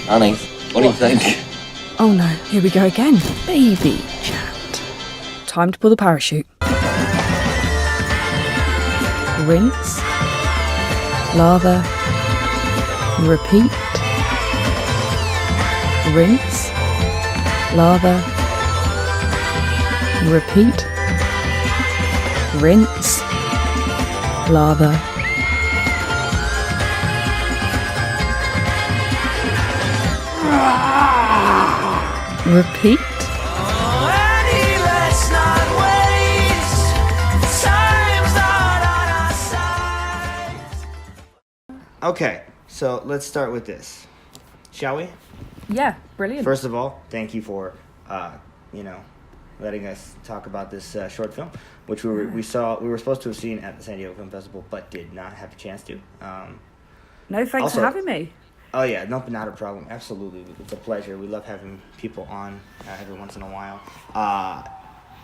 Honey, what do you think? Oh no, here we go again. Baby chat. Time to pull the parachute. Rinse. Lather. Repeat. Rinse. Lather. Repeat. Rinse. Lather. Repeat. Okay, so let's start with this, shall we? Yeah, brilliant. First of all, thank you for, letting us talk about this short film, which we were supposed to have seen at the San Diego Film Festival, but did not have a chance to. No, thanks for having me. Oh yeah, no, not a problem. Absolutely, it's a pleasure. We love having people on every once in a while.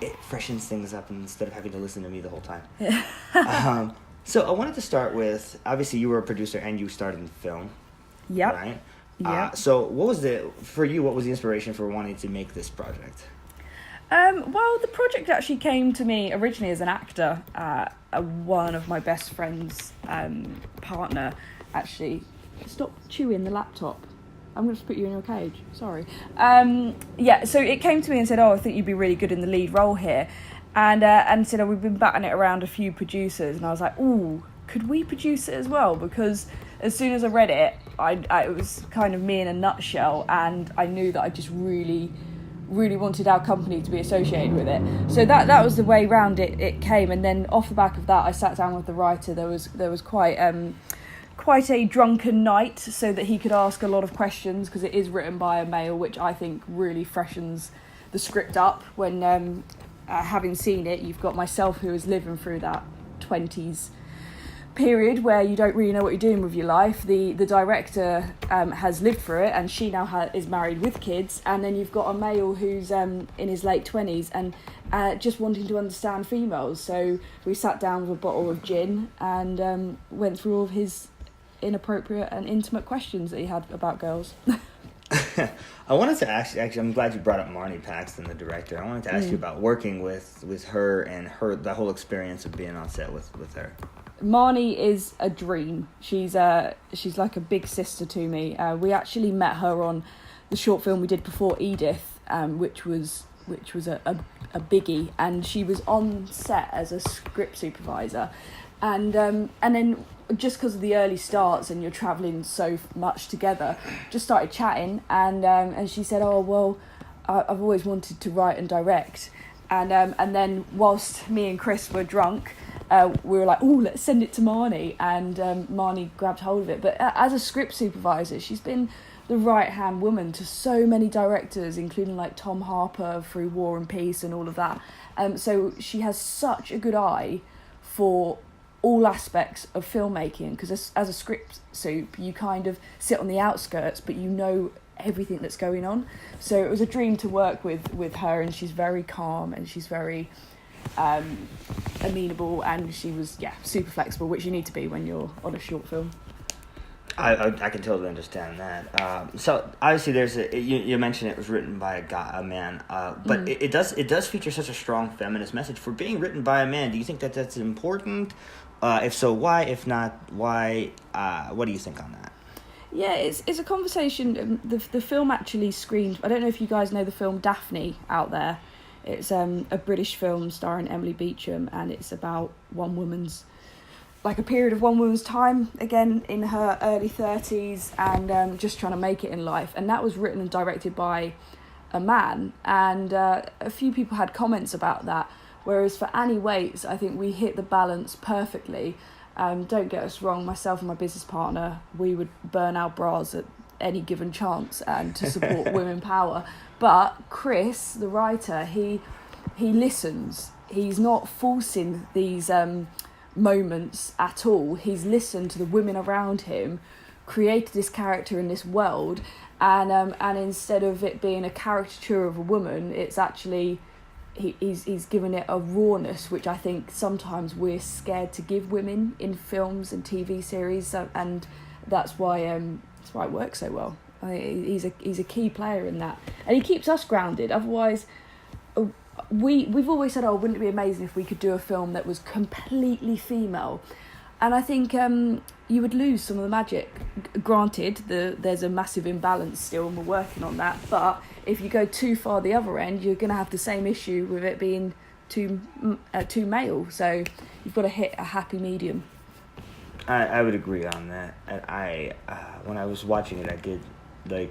It freshens things up instead of having to listen to me the whole time. So I wanted to start with, obviously you were a producer and you started in film. Yep. Right? Yeah. So what was the inspiration for wanting to make this project? Well, the project actually came to me originally as an actor. One of my best friend's partner actually... Stop chewing the laptop. I'm going to put you in your cage. Sorry. So it came to me and said, I think you'd be really good in the lead role here. And said, we've been batting it around a few producers. And I was like, ooh, could we produce it as well? Because as soon as I read it, it was kind of me in a nutshell. And I knew that I just really, really wanted our company to be associated with it. So that was the way round it came. And then off the back of that, I sat down with the writer. There was quite a drunken night so that he could ask a lot of questions, because it is written by a male, which I think really freshens the script up. When having seen it, you've got myself who is living through that 20s period where you don't really know what you're doing with your life. The director has lived through it, and she now is married with kids, and then you've got a male who's in his late 20s and just wanting to understand females. So we sat down with a bottle of gin and went through all of his inappropriate and intimate questions that he had about girls. I wanted to ask, actually, I'm glad you brought up Marnie Paxton, the director. I wanted to ask you about working with her and the whole experience of being on set with her. Marnie is a dream. She's like a big sister to me. We actually met her on the short film we did before Edith, which was a biggie, and she was on set as a script supervisor, and then just because of the early starts and you're travelling so much together, just started chatting, and she said, oh well, I've always wanted to write and direct, and then whilst me and Chris were drunk, we were like, oh, let's send it to Marnie, and Marnie grabbed hold of it. But as a script supervisor, she's been the right-hand woman to so many directors, including like Tom Harper through War and Peace and all of that. So she has such a good eye for all aspects of filmmaking, because as a script soup, you kind of sit on the outskirts, but you know everything that's going on. So it was a dream to work with her, and she's very calm and she's very amenable, and she was super flexible, which you need to be when you're on a short film. I can totally understand that. So obviously you mentioned it was written by a man, but it does feature such a strong feminist message for being written by a man. Do you think that that's important? If so, why? If not, why? What do you think on that? Yeah, it's a conversation. The film actually screened. I don't know if you guys know the film Daphne out there. It's a British film starring Emily Beecham, and it's about a period of one woman's time, again in her early 30s, and just trying to make it in life. And that was written and directed by a man, and a few people had comments about that. Whereas for Annie Waits, I think we hit the balance perfectly. Don't get us wrong, myself and my business partner, we would burn our bras at any given chance and to support women power. But Chris, the writer, he listens. He's not forcing these moments at all. He's listened to the women around him, created this character in this world, and instead of it being a caricature of a woman, it's actually he's given it a rawness, which I think sometimes we're scared to give women in films and TV series, and that's why that's why it works so well. I think he's a key player in that, and he keeps us grounded. Otherwise, we've always said, oh, wouldn't it be amazing if we could do a film that was completely female? And I think you would lose some of the magic. Granted, there's a massive imbalance still, and we're working on that. But if you go too far the other end, you're going to have the same issue with it being too male. So you've got to hit a happy medium. I would agree on that. And I when I was watching it, I did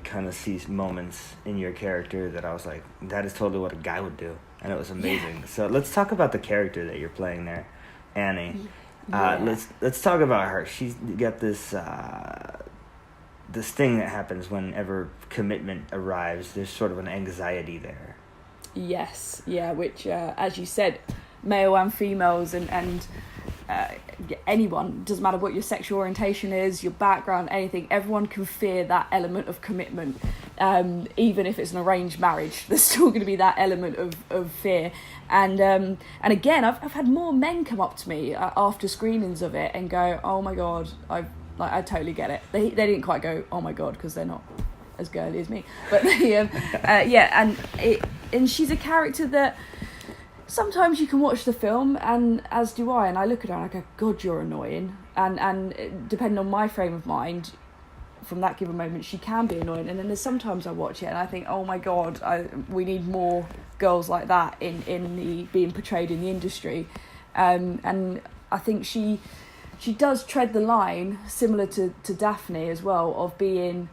kind of see moments in your character that I was like, that is totally what a guy would do, and it was amazing. Yeah. So let's talk about the character that you're playing there, Annie. Yeah. Let's talk about her. She's got this thing that happens whenever commitment arrives. There's sort of an anxiety there. Yes, yeah, which as you said, male and females and anyone, doesn't matter what your sexual orientation is, your background, anything, everyone can fear that element of commitment. Even if it's an arranged marriage, there's still going to be that element of fear. And again, I've had more men come up to me after screenings of it and go, oh my god, I totally get it. They didn't quite go, oh my god, because they're not as girly as me, but they and she's a character that sometimes you can watch the film, and as do I, and I look at her and I go, god, you're annoying, and depending on my frame of mind from that given moment, she can be annoying. And then there's sometimes I watch it and I think, oh my god, we need more girls like that in the being portrayed in the industry. And I think she does tread the line similar to Daphne as well, of being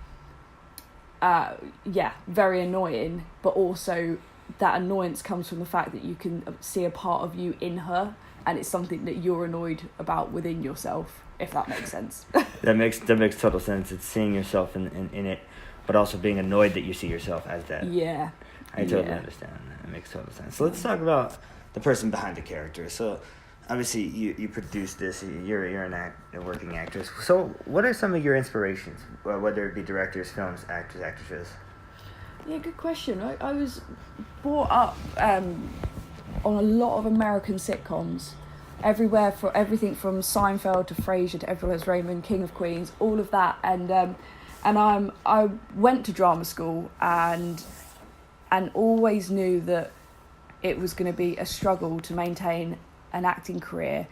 very annoying, but also that annoyance comes from the fact that you can see a part of you in her, and it's something that you're annoyed about within yourself, if that makes sense. That makes total sense. It's seeing yourself in it, but also being annoyed that you see yourself as that. Yeah. I totally understand. It makes total sense. So let's talk about the person behind the character. So obviously you produced this, you're a working actress. So what are some of your inspirations, whether it be directors, films, actors, actresses? Yeah, good question. I was brought up on a lot of American sitcoms, everywhere, for everything from Seinfeld to Frasier to Everyone Loves Raymond, King of Queens, all of that. And I went to drama school and always knew that it was going to be a struggle to maintain an acting career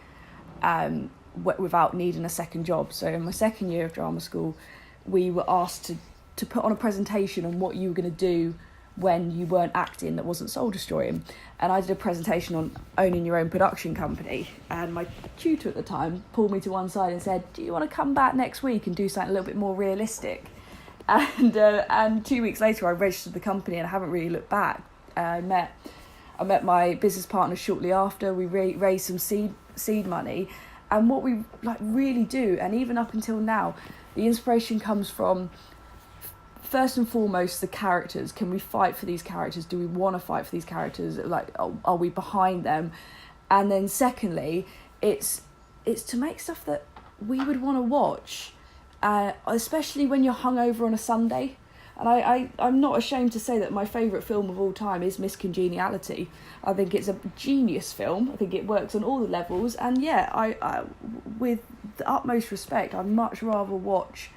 without needing a second job. So in my second year of drama school, we were asked to put on a presentation on what you were going to do when you weren't acting that wasn't soul destroying. And I did a presentation on owning your own production company, and my tutor at the time pulled me to one side and said, do you want to come back next week and do something a little bit more realistic? And 2 weeks later I registered the company and I haven't really looked back. I met my business partner shortly after. We raised some seed money, and what we really do, and even up until now, the inspiration comes from, first and foremost, the characters. Can we fight for these characters? Do we want to fight for these characters? Are we behind them? And then secondly, it's to make stuff that we would want to watch, especially when you're hungover on a Sunday. And I'm not ashamed to say that my favourite film of all time is Miss Congeniality. I think it's a genius film. I think it works on all the levels. And yeah, I with the utmost respect, I'd much rather watch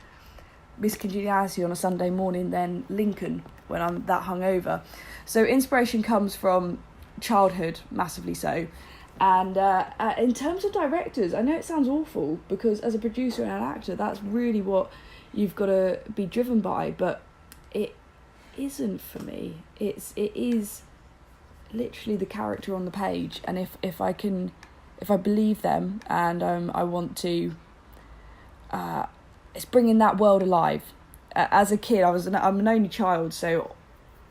Miss Congeniality on a Sunday morning than Lincoln when I'm that hungover. So inspiration comes from childhood, massively so. And in terms of directors, I know it sounds awful, because as a producer and an actor, that's really what you've got to be driven by, but it isn't for me. It is literally the character on the page, and if I believe them and I want to, it's bringing that world alive. As a kid, I'm an only child, so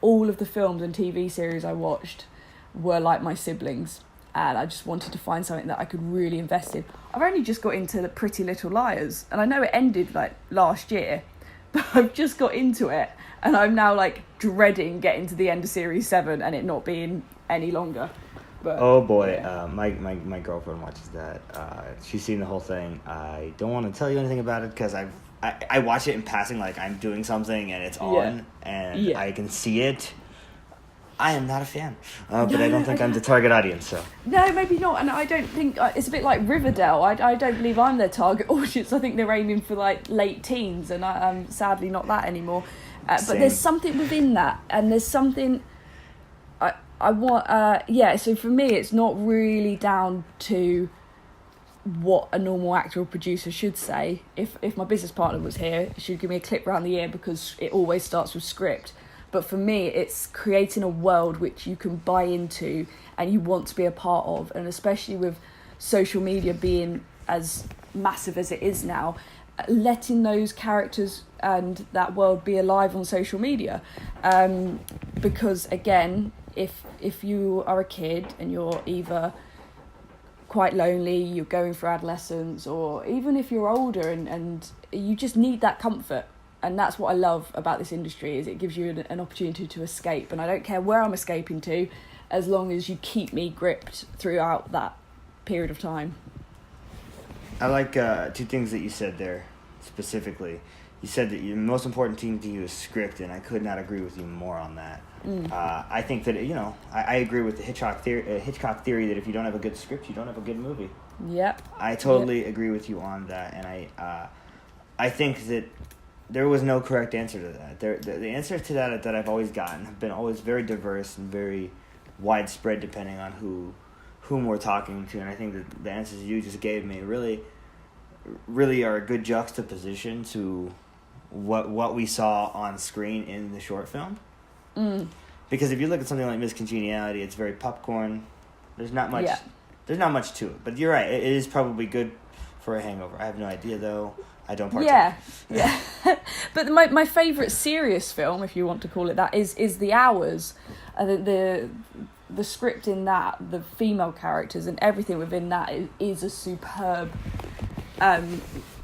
all of the films and TV series I watched were like my siblings, and I just wanted to find something that I could really invest in. I've only just got into the Pretty Little Liars, and I know it ended last year, but I've just got into it, and I'm now dreading getting to the end of series 7 and it not being any longer. But, oh boy, yeah. My girlfriend watches that. She's seen the whole thing. I don't want to tell you anything about it because I watch it in passing, like I'm doing something and it's on, and Yeah. I can see it. I am not a fan, but I don't think I'm the target audience. So no, maybe not, and I don't think it's a bit like Riverdale. I don't believe I'm their target audience. I think they're aiming for like late teens, and I'm sadly not that anymore. But there's something within that, and there's something I want. So for me, it's not really down to what a normal actor or producer should say. If my business partner was here, she'd give me a clip round the ear because it always starts with script. But for me, it's creating a world which you can buy into and you want to be a part of. And especially with social media being as massive as it is now, letting those characters and that world be alive on social media. Because again, if you are a kid and you're either quite lonely, you're going through adolescence, or even if you're older and you just need that comfort. And that's what I love about this industry, is it gives you an opportunity to escape. And I don't care where I'm escaping to, as long as you keep me gripped throughout that period of time. I like two things that you said there specifically. You said that the most important thing to you is script, and I could not agree with you more on that. I think that, I agree with the Hitchcock theory that if you don't have a good script, you don't have a good movie. Yep. I totally agree with you on that, and I think that there was no correct answer to that. The answer to that I've always gotten have been always very diverse and very widespread depending on whom we're talking to. And I think that the answers you just gave me really are a good juxtaposition to what we saw on screen in the short film. Because if you look at something like Miss Congeniality, it's very popcorn. There's not much. Yeah. There's not much to it. But you're right. It is probably good for a hangover. I have no idea though. I don't partake. Yeah. But my favourite serious film, if you want to call it that, is The Hours. The script in that, the female characters and everything within that is a superb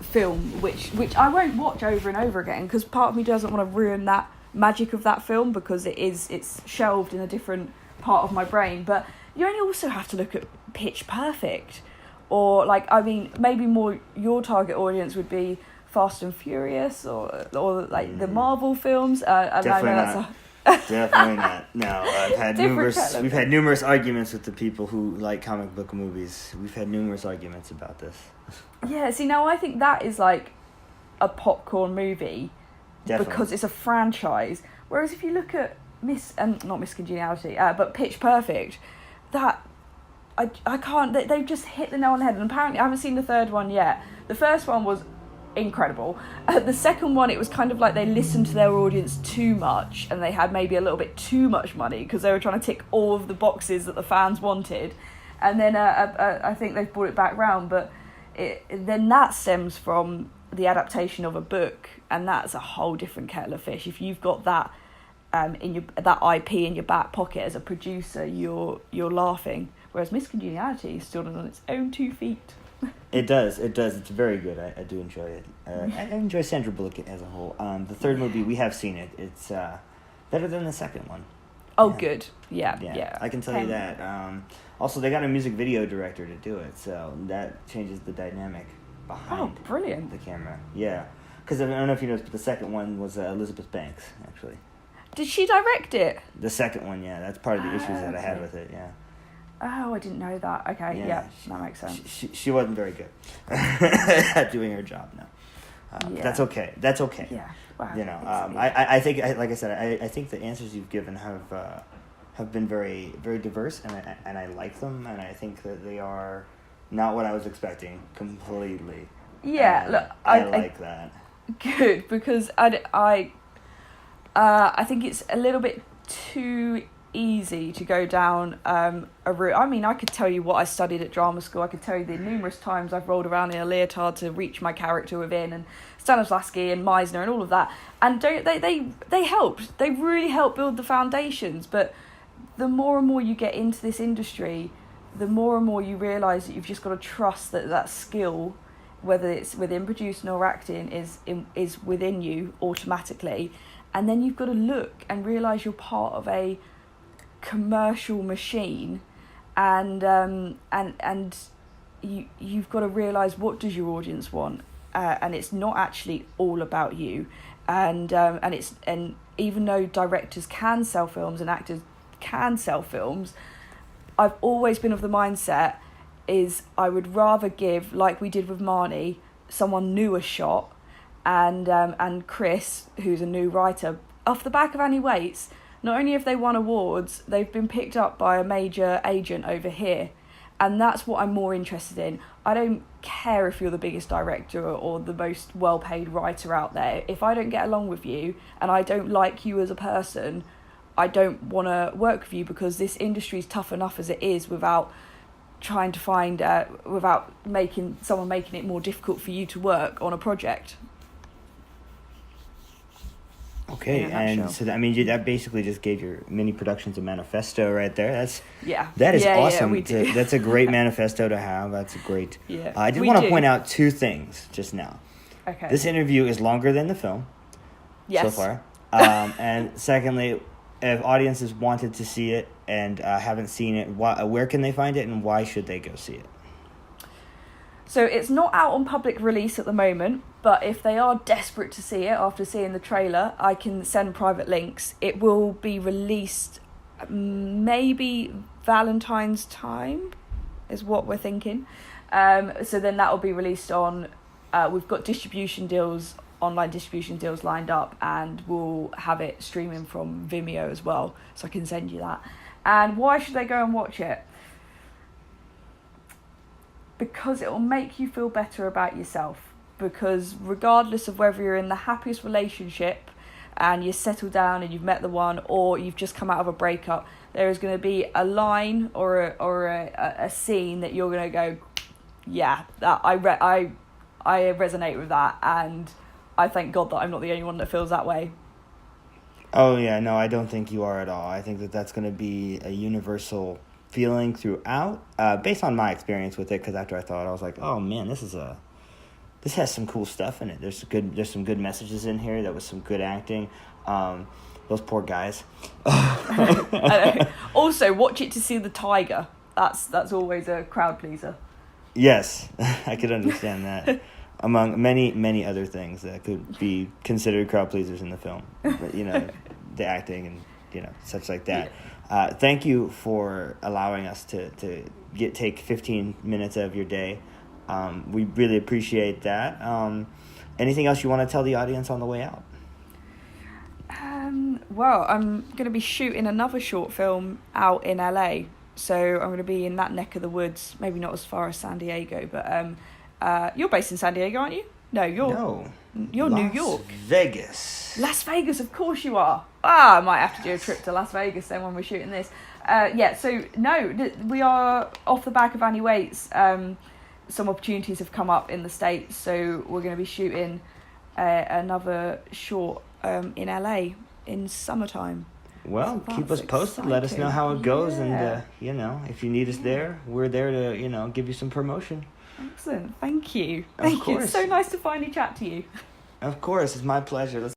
film, which I won't watch over and over again because part of me doesn't want to ruin that magic of that film because it's shelved in a different part of my brain. But you only also have to look at Pitch Perfect. Or, maybe more your target audience would be Fast and Furious or the Marvel films. Definitely not. Definitely not. No, we've had numerous arguments with the people who like comic book movies. We've had numerous arguments about this. Yeah, see, now I think that is like a popcorn movie. Definitely. Because it's a franchise. Whereas if you look at not Miss Congeniality, but Pitch Perfect, that... I can't... They've just hit the nail on the head. And apparently, I haven't seen the third one yet. The first one was incredible. The second one, it was kind of like they listened to their audience too much. And they had maybe a little bit too much money. Because they were trying to tick all of the boxes that the fans wanted. And then I think they've brought it back round. But then that stems from the adaptation of a book. And that's a whole different kettle of fish. If you've got that... that IP in your back pocket as a producer, you're laughing. Whereas Miss Congeniality is still on its own 2 feet. It does. It's very good. I do enjoy it. I enjoy Sandra Bullock as a whole. The third movie, we have seen it. It's better than the second one. Oh, good. Yeah. I can tell you that. Also, they got a music video director to do it, so that changes the dynamic behind brilliant. The camera. Yeah. Because I don't know if you noticed, but the second one was Elizabeth Banks, actually. Did she direct it? The second one, yeah. That's part of the issues that I had with it, yeah. Oh, I didn't know that. Okay, yeah, that makes sense. She wasn't very good at doing her job, no. That's okay. Yeah, wow. I think, like I said, I think the answers you've given have been very, very diverse, and I like them, and I think that they are not what I was expecting completely. Yeah, look, I like that. Good, because I think it's a little bit too easy to go down a route. I mean, I could tell you what I studied at drama school. I could tell you the numerous times I've rolled around in a leotard to reach my character within, and Stanislavski and Meisner and all of that. And they helped. They really helped build the foundations. But the more and more you get into this industry, the more and more you realise that you've just got to trust that skill, whether it's within producing or acting, is within you automatically. And then you've got to look and realise you're part of a commercial machine, and you've got to realise what does your audience want, and it's not actually all about you. And even though directors can sell films and actors can sell films, I've always been of the mindset is I would rather give, like we did with Marnie, someone new a shot, and Chris, who's a new writer, off the back of Annie Waits, not only have they won awards, they've been picked up by a major agent over here. And that's what I'm more interested in. I don't care if you're the biggest director or the most well-paid writer out there. If I don't get along with you and I don't like you as a person, I don't want to work with you, because this industry is tough enough as it is without trying to find, without making it more difficult for you to work on a project. Okay, and so that basically just gave your mini productions a manifesto right there. That is awesome. Yeah, that's a great manifesto to have. That's a great. Yeah, I did want to point out two things just now. Okay. This interview is longer than the film. Yes. So far, and secondly, if audiences wanted to see it and haven't seen it, where can they find it, and why should they go see it? So it's not out on public release at the moment, but if they are desperate to see it after seeing the trailer, I can send private links. It will be released maybe Valentine's time is what we're thinking. So then that will be released on, we've got online distribution deals lined up, and we'll have it streaming from Vimeo as well, so I can send you that. And why should they go and watch it? Because it will make you feel better about yourself. Because regardless of whether you're in the happiest relationship and you're settled down and you've met the one, or you've just come out of a breakup, there is going to be a line or a scene that you're going to go, yeah, that I resonate with that, and I thank God that I'm not the only one that feels that way. Oh yeah, no, I don't think you are at all. I think that's going to be a universal feeling throughout, based on my experience with it. Because after I thought, I was like, oh man, this has some cool stuff in it. There's some good messages in here. That was some good acting. Those poor guys. Also, watch it to see the tiger. That's always a crowd pleaser. Yes, I could understand that. Among many other things that could be considered crowd pleasers in the film, but, the acting and such like that. Yeah. Thank you for allowing us to take 15 minutes of your day. We really appreciate that. Anything else you want to tell the audience on the way out? Well, I'm going to be shooting another short film out in LA, so I'm going to be in that neck of the woods. Maybe not as far as San Diego, but you're based in San Diego, aren't you? No, you're New York. Las Vegas, of course you are. I might have to do a trip to Las Vegas then when we're shooting this. We are off the back of Annie Waits. Some opportunities have come up in the States, so we're going to be shooting another short in LA in summertime. Well, so keep us posted. Let us know how it goes, and if you need us there, we're there to give you some promotion. Excellent. Thank you. Thank you. It's so nice to finally chat to you. Of course, it's my pleasure.